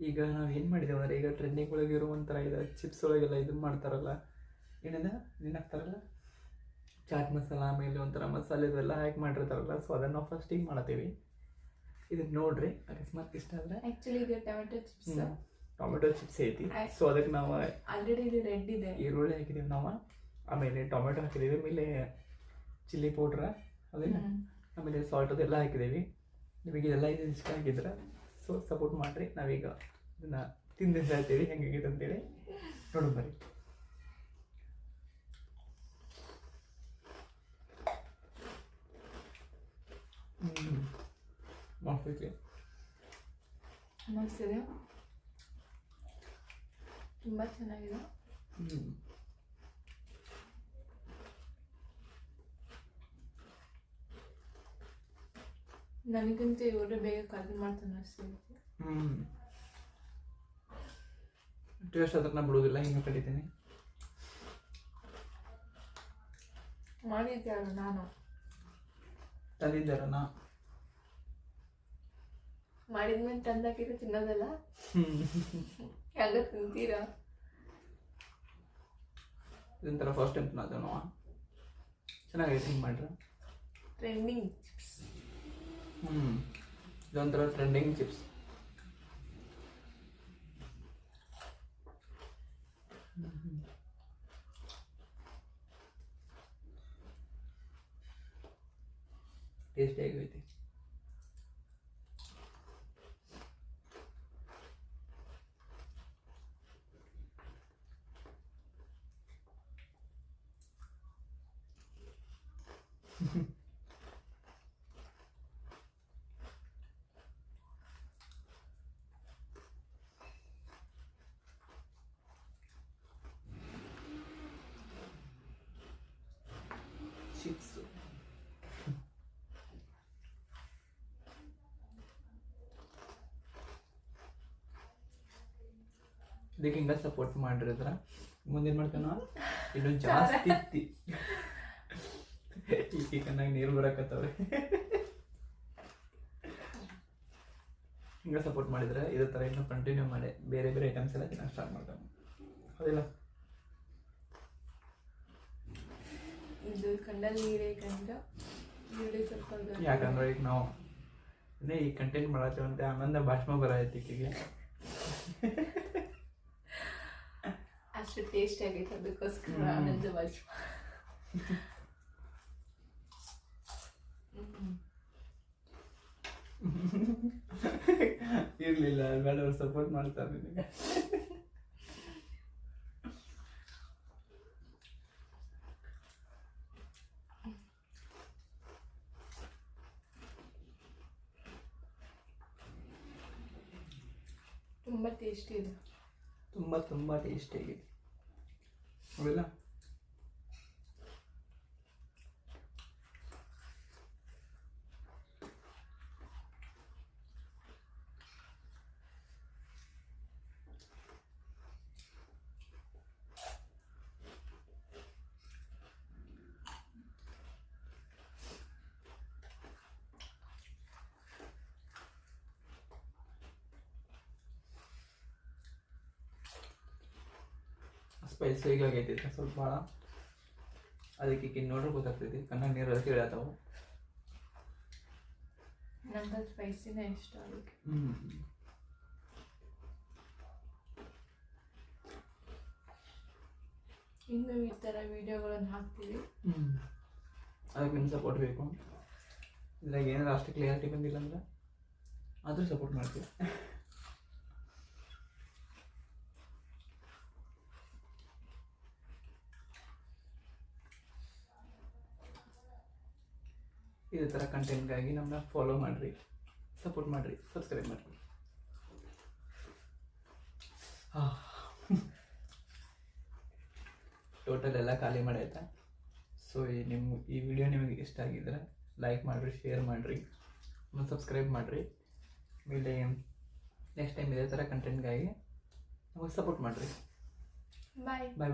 ಈಗ ನಾವು ಏನು ಮಾಡಿದ್ದೇವೆ ಅಂದರೆ ಈಗ ಟ್ರೆಂಡಿಂಗ್ ಒಳಗೆ ಇರೋ ಒಂಥರ ಇದು ಚಿಪ್ಸ್ ಒಳಗೆಲ್ಲ ಇದನ್ನು ಮಾಡ್ತಾರಲ್ಲ, ಏನಿದೆ ಹಾಕ್ತಾರಲ್ಲ ಚಾಟ್ ಮಸಾಲ, ಆಮೇಲೆ ಒಂಥರ ಮಸಾಲೆದೆಲ್ಲ ಹಾಕಿ ಮಾಡಿರ್ತಾರಲ್ಲ. ಸೊ ಅದನ್ನು ನಾವು ಫಸ್ಟಿಗೆ ಮಾಡ್ತೀವಿ. ಇದನ್ನು ನೋಡ್ರಿ, ಅಕಸ್ಮಾತ್ ಇಷ್ಟ ಆದರೆ. ಆ್ಯಕ್ಚುಲಿ ಇದು ಟೊಮೆಟೊ ಚಿಪ್ಸ್ ಐತಿ. ಸೊ ಅದಕ್ಕೆ ನಾವು ಆಲ್ರೆಡಿ ಇದು ರೆಡ್ ಇದೆ, ಈರುಳ್ಳಿ ಹಾಕಿದ್ದೀವಿ ನಾವು, ಆಮೇಲೆ ಟೊಮೆಟೊ ಹಾಕಿದ್ದೀವಿ, ಆಮೇಲೆ ಚಿಲ್ಲಿ ಪೌಡ್ರ ಅದೇನು, ಆಮೇಲೆ ಸಾಲ್ಟ್ ಅದೆಲ್ಲ ಹಾಕಿದ್ದೀವಿ. ನಿಮಗೆ ಇದೆಲ್ಲ ಇದು ಇಷ್ಟ ಆಗಿದ್ರೆ ಸೊ ಸಪೋರ್ಟ್ ಮಾಡಿರಿ. ನಾವೀಗ ಇದನ್ನು ತಿಂದು ಹೇಳ್ತೀವಿ ಹೆಂಗಾಗಿದೆ ಅಂತೇಳಿ. ನೋಡೋಣ ಬರ್ರಿ. ಮಾಡ್ಬೇಕು ಅನ್ನಿಸ್ತಿದೆ, ತುಂಬ ಚೆನ್ನಾಗಿದೆ. ನನಗಂತೂ ಇವರು ಬೇಗ ಕಡಿಮೆ ಮಾಡ್ತಾನೆ ಅನಿಸ್ತಿದೆ. ಟೇಸ್ಟ್ ಅದನ್ನ ಬಿಡೋದಿಲ್ಲ, ಹಿಂಗೆ ಕಡಿತೀನಿ. ಮಾಡಿದ್ದೆ ಅಲ್ಲ ನಾನು, ತಂದಿದ್ದಾರಣ್ಣ, ಮಾಡಿದ್ಮೇಲೆ ತಂದಾಕಿದ್ರೆ ತಿನ್ನೋದಲ್ಲ, ಎಲ್ಲ ತಿಂತೀರಾ? ಇದೊಂಥರ ಫಸ್ಟ್ ಟೈಮ್ ತಿನ್ನೋದು ನಾವು. ಚೆನ್ನಾಗೈತೆ ಹಿಂಗೆ ಮಾಡ್ರೆ. Trending chips. ಇದೊಂಥರ ಟ್ರೆಂಡಿಂಗ್ ಚಿಪ್ಸ್. ಟೇಸ್ಟಿ ಆಗೈತಿ. ಚಿಪ್ಸ್ ಇದಕ್ಕೆ ಹಿಂಗೆ ಸಪೋರ್ಟ್ ಮಾಡಿರಿದ್ರೆ ಮುಂದೇನು ಮಾಡ್ತೇವೆ ನಾವು ಇನ್ನೂ ಜಾಸ್ತಿ ಈಗ ಕಣ್ಣಾಗ ನೀರು ಬರಕತ್ತವ್ರೆ. ಹಿಂಗೆ ಸಪೋರ್ಟ್ ಮಾಡಿದ್ರೆ ಇದೇ ಥರ ಇನ್ನೂ ಕಂಟಿನ್ಯೂ ಮಾಡಿ ಬೇರೆ ಬೇರೆ ಐಟಮ್ಸ್ ಎಲ್ಲ ತಿನ್ನೋಕೆ ಸ್ಟಾರ್ಟ್ ಮಾಡ್ತೇವೆ. ಹೌದಿಲ್ಲ? ಇದು ಕಣ್ಣಲ್ಲಿ ನೀರೇ ಕಂಡ ಸ್ವಲ್ಪ. ಯಾಕಂದ್ರೆ ಈಗ ನಾವು ಇನ್ನೇ ಈ ಕಂಟೆಂಟ್ ಮಾಡತ್ತೇವಂತೆ ಆನಂದ ಭಾಷಣ ಬರೈತಿ ಈಕೆಗೆ. ಅಷ್ಟು ಟೇಸ್ಟ್ ಆಗೈತೆ, ಅದಕ್ಕೋಸ್ಕರ ಆನಂದ ಭಾಷಣ. ಇರ್ಲಿಲ್ಲ, ಬೇಡ, ಅವ್ರು ಸಪೋರ್ಟ್ ಮಾಡ್ತಾರೆ ನಿನಗೆ. ತುಂಬ ಟೇಸ್ಟಿ ಇದೆ, ತುಂಬ ಟೇಸ್ಟಿ ಆಗಿದೆ. ಹೌದಿಲ್ಲ? ಸ್ಪೈಸಿ ಆಗೈತಿ ಸ್ವಲ್ಪ ಭಾಳ, ಅದಕ್ಕೆ ಈಗ ನೋಡ್ರೆ ಗೊತ್ತಾಗ್ತೈತಿ. ಕಣ್ಣಾಗ ನೀರು ಅದಕ್ಕೆ ಇಳತಾವು. ನಂಗೆ ಸ್ಪೈಸಿನೇ ಇಷ್ಟ ಅದಕ್ಕೆ. ಇನ್ನು ಈ ಥರ ವಿಡಿಯೋಗಳನ್ನು ಹಾಕ್ತೀವಿ. ಅದಕ್ಕೆ ನಿಮ್ಮ ಸಪೋರ್ಟ್ ಬೇಕು. ಇದ್ರಾಗ ಏನಾದ್ರು ಅಷ್ಟು ಕ್ಲಿಯರಿಟಿ ಬಂದಿಲ್ಲ ಅಂದ್ರೆ ಆದರೂ ಸಪೋರ್ಟ್ ಮಾಡ್ತೀವಿ. ಇದೇ ಥರ ಕಂಟೆಂಟ್ಗಾಗಿ ನಮ್ಮನ್ನ ಫಾಲೋ ಮಾಡಿರಿ, ಸಪೋರ್ಟ್ ಮಾಡಿರಿ, ಸಬ್ಸ್ಕ್ರೈಬ್ ಮಾಡಿರಿ. ಟೋಟಲ್ ಎಲ್ಲ ಖಾಲಿ ಮಾಡಾಯ್ತಾ. ಸೊ ಈ ವಿಡಿಯೋ ನಿಮಗೆ ಇಷ್ಟ ಆಗಿದ್ರೆ ಲೈಕ್ ಮಾಡಿರಿ, ಶೇರ್ ಮಾಡಿರಿ, ಮತ್ತು ಸಬ್ಸ್ಕ್ರೈಬ್ ಮಾಡಿರಿ. ಆಮೇಲೆ ನೆಕ್ಸ್ಟ್ ಟೈಮ್ ಇದೇ ಥರ ಕಂಟೆಂಟ್ಗಾಗಿ ನಮಗೆ ಸಪೋರ್ಟ್ ಮಾಡಿರಿ. ಬಾಯ್.